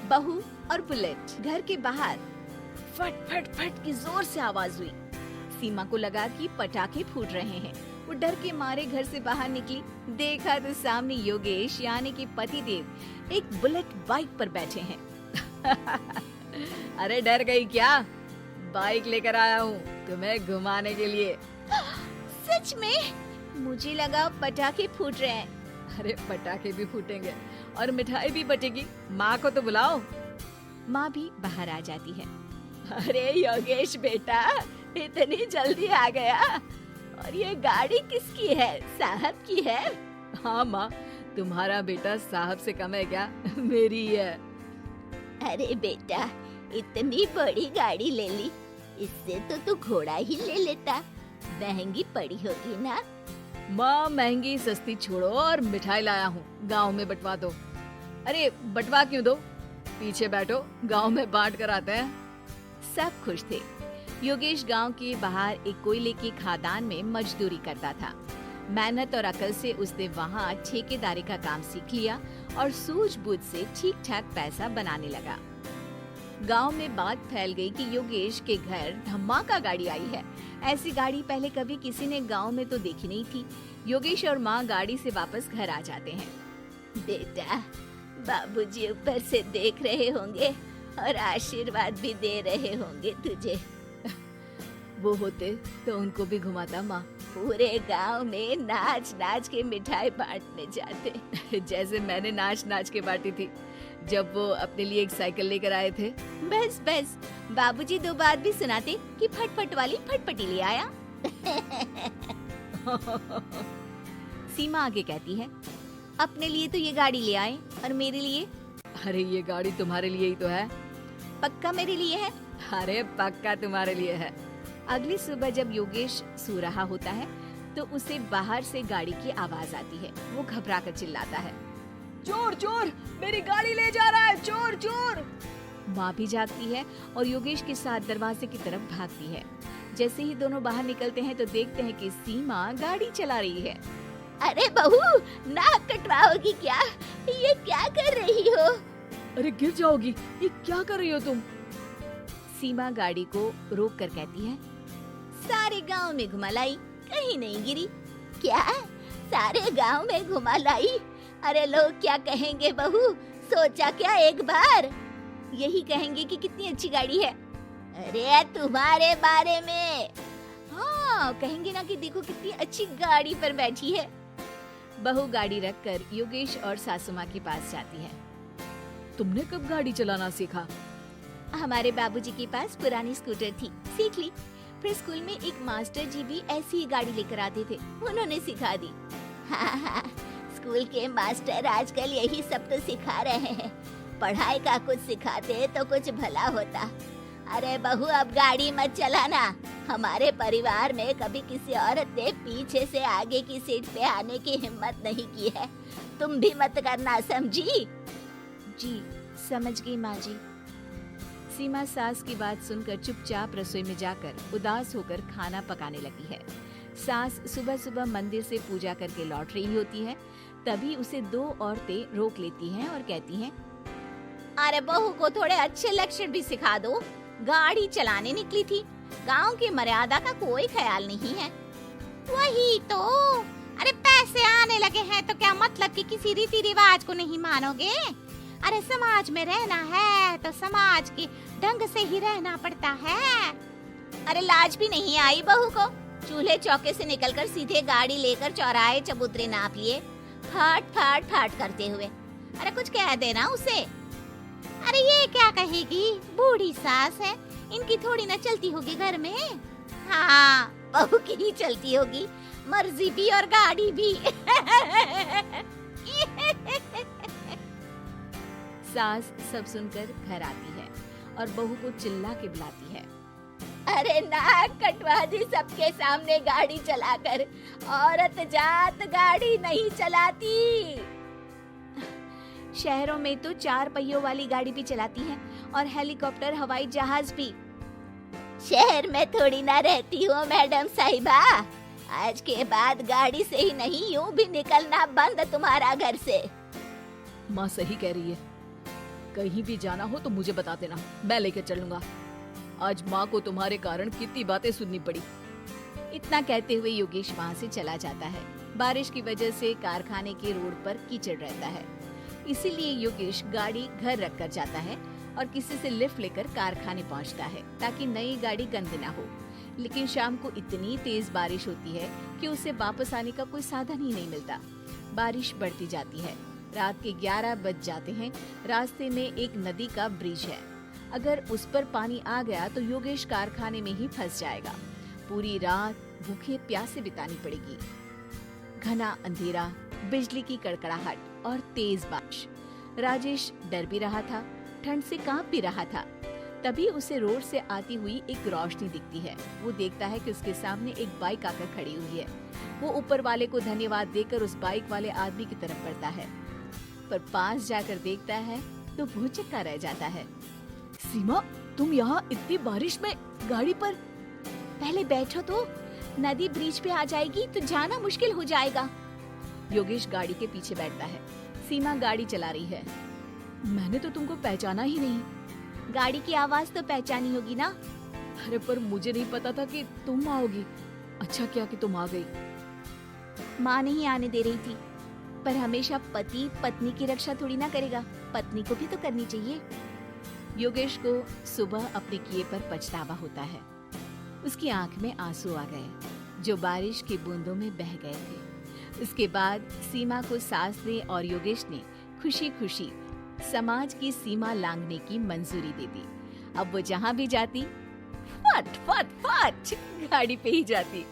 बहू और बुलेट। घर के बाहर फट फट फट की जोर से आवाज हुई। सीमा को लगा कि पटाखे फूट रहे हैं। वो डर के मारे घर से बाहर निकली। देखा तो सामने योगेश यानी कि पतिदेव एक बुलेट बाइक पर बैठे हैं। अरे डर गई क्या? बाइक लेकर आया हूँ तुम्हें घुमाने के लिए। सच में? मुझे लगा पटाखे फूट रहे हैं। अरे पटाखे भी फूटेंगे और मिठाई भी बटेगी। माँ को तो बुलाओ। माँ भी बाहर आ जाती है। अरे योगेश बेटा, इतनी जल्दी आ गया? और ये गाड़ी किसकी है? साहब की है? हाँ माँ, तुम्हारा बेटा साहब से कम है क्या? मेरी है। अरे बेटा, इतनी बड़ी गाड़ी ले ली, इससे तो तू घोड़ा ही ले लेता। महंगी पड़ी होगी ना? माँ महंगी सस्ती छोड़ो और मिठाई लाया हूँ, गांव में बंटवा दो। अरे बंटवा क्यों दो? पीछे बैठो, गांव में बांट कर आते हैं। सब खुश थे। योगेश गांव के बाहर एक कोयले की खदान में मजदूरी करता था। मेहनत और अकल से उसने वहाँ ठेकेदारी का काम सीख लिया और सूझबूझ से ठीक ठाक पैसा बनाने लगा। गांव में बात फैल गई कि योगेश के घर धमाका गाड़ी आई है। ऐसी गाड़ी पहले कभी किसी ने गांव में तो देखी नहीं थी। योगेश और माँ गाड़ी से वापस घर आ जाते हैं। बेटा, बाबूजी ऊपर से देख रहे होंगे और आशीर्वाद भी दे रहे होंगे तुझे। वो होते तो उनको भी घुमाता माँ। पूरे गांव में नाच नाच के मिठाई बांटने जाते। जैसे मैंने नाच नाच के बांटी थी जब वो अपने लिए एक साइकिल लेकर आए थे। बस बस, बाबूजी दो बात भी सुनाते कि फटफट वाली फटफटी ले आया। सीमा आगे कहती है, अपने लिए तो ये गाड़ी ले आए और मेरे लिए? अरे ये गाड़ी तुम्हारे लिए ही तो है। पक्का मेरे लिए है? अरे पक्का तुम्हारे लिए है। अगली सुबह जब योगेश सो रहा होता है तो उसे बाहर से गाड़ी की आवाज आती है। वो घबरा कर चिल्लाता है, चोर चोर, मेरी गाड़ी ले जा रहा है, चोर चोर। माँ भी जागती है और योगेश के साथ दरवाजे की तरफ भागती है। जैसे ही दोनों बाहर निकलते हैं तो देखते हैं कि सीमा गाड़ी चला रही है। अरे बहू, नाक कटवाओगी क्या? ये क्या कर रही हो? अरे गिर जाओगी, ये क्या कर रही हो तुम? सीमा गाड़ी को रोक कर कहती है, सारे गांव में घुमा लाई, कहीं नहीं गिरी। क्या? सारे गांव में घुमा लाई? अरे लोग क्या कहेंगे बहू? सोचा क्या एक बार? यही कहेंगे कि कितनी अच्छी गाड़ी है। अरे तुम्हारे बारे में। हाँ, कहेंगे ना कि देखो कितनी अच्छी गाड़ी पर बैठी है। बहू गाड़ी रखकर योगेश और सासू माँ के पास जाती है। तुमने कब गाड़ी चलाना सीखा? हमारे बाबूजी के पास पुरानी स्कूटर थी, सीख ली। फिर स्कूल में एक मास्टर जी भी ऐसी ही गाड़ी लेकर आते थे, उन्होंने सिखा दी। हाँ, स्कूल के मास्टर आजकल यही सब तो सिखा रहे हैं। पढ़ाई का कुछ सिखाते तो कुछ भला होता। अरे बहू, अब गाड़ी मत चलाना। हमारे परिवार में कभी किसी औरत ने पीछे से आगे की सीट पे आने की हिम्मत नहीं की है। तुम भी मत करना, समझी? जी समझ गई माँ जी। सीमा सास की बात सुनकर चुपचाप रसोई में जाकर उदास होकर खाना पकाने लगी है। सास सुबह सुबह मंदिर से पूजा करके लौट रही होती है। तभी उसे दो औरतें रोक लेती हैं और कहती हैं, अरे बहू को थोड़े अच्छे लक्षण भी सिखा दो। गाड़ी चलाने निकली थी, गांव की मर्यादा का कोई ख्याल नहीं है। वही तो। अरे पैसे आने लगे हैं तो क्या मतलब कि किसी रीति रिवाज को नहीं मानोगे? अरे समाज में रहना है तो समाज के ढंग से ही रहना पड़ता है। अरे लाज भी नहीं आई बहू को? चूल्हे चौके से निकलकर सीधे गाड़ी लेकर चौराहे चबूतरे नाप लिए, फाट फाट फाट करते हुए। अरे कुछ कह देना उसे। अरे ये क्या कहेगी? बूढ़ी सास है, इनकी थोड़ी ना चलती होगी घर में। हाँ, बहू की ही चलती होगी, मर्जी भी और गाड़ी भी। सास सब सुनकर घर आती है और बहू को चिल्ला के बुलाती है, अरे नाक कटवा दी सबके सामने गाड़ी चलाकर। औरत जात गाड़ी नहीं चलाती। शहरों में तो 4 पहियों वाली गाड़ी भी चलाती हैं और हेलीकॉप्टर, हवाई जहाज भी। शहर में थोड़ी ना रहती हो मैडम साहिबा। आज के बाद गाड़ी से ही नहीं, यूं भी निकलना बंद तुम्हारा घर से। माँ सही कह रही है, कहीं भी जाना हो तो मुझे बता देना, मैं लेकर चलूंगा। आज माँ को तुम्हारे कारण कितनी बातें सुननी पड़ी। इतना कहते हुए योगेश वहाँ से चला जाता है। बारिश की वजह से कारखाने के रोड पर कीचड़ रहता है, इसीलिए योगेश गाड़ी घर रख कर जाता है और किसी से लिफ्ट लेकर कारखाने पहुँचता है ताकि नई गाड़ी गंदी ना हो। लेकिन शाम को इतनी तेज बारिश होती है कि उसे वापस आने का कोई साधन ही नहीं मिलता। बारिश बढ़ती जाती है, रात के 11 बज जाते हैं। रास्ते में एक नदी का ब्रिज है, अगर उस पर पानी आ गया तो योगेश कारखाने में ही फंस जाएगा। पूरी रात भूखे प्यासे बितानी पड़ेगी। घना अंधेरा, बिजली की कड़कड़ाहट और तेज बारिश। राजेश डर भी रहा था, ठंड से कांप भी रहा था। तभी उसे रोड से आती हुई एक रोशनी दिखती है। वो देखता है कि उसके सामने एक बाइक आकर खड़ी हुई है। वो ऊपर वाले को धन्यवाद देकर उस बाइक वाले आदमी की तरफ बढ़ता है, पर पास जाकर देखता है तो भौचक्का रह जाता है। सीमा, तुम यहाँ इतनी बारिश में गाड़ी पर? पहले बैठो तो, नदी ब्रिज पे आ जाएगी तो जाना मुश्किल हो जाएगा। योगेश गाड़ी के पीछे बैठता है। सीमा गाड़ी चला रही है। मैंने तो तुमको पहचाना ही नहीं। गाड़ी की आवाज तो पहचानी होगी ना? अरे पर मुझे नहीं पता था कि तुम आओगी। अच्छा किया कि तुम आ गई। माँ नहीं आने दे रही थी, पर हमेशा पति पत्नी की रक्षा थोड़ी ना करेगा, पत्नी को भी तो करनी चाहिए। योगेश को सुबह अपने किए पर पछतावा होता है। उसकी आंख में आंसू आ गए जो बारिश की बूंदों में बह गए थे। उसके बाद सीमा को सास ने और योगेश ने खुशी खुशी समाज की सीमा लांघने की मंजूरी दे दी। अब वो जहाँ भी जाती फट फट फट गाड़ी पे ही जाती।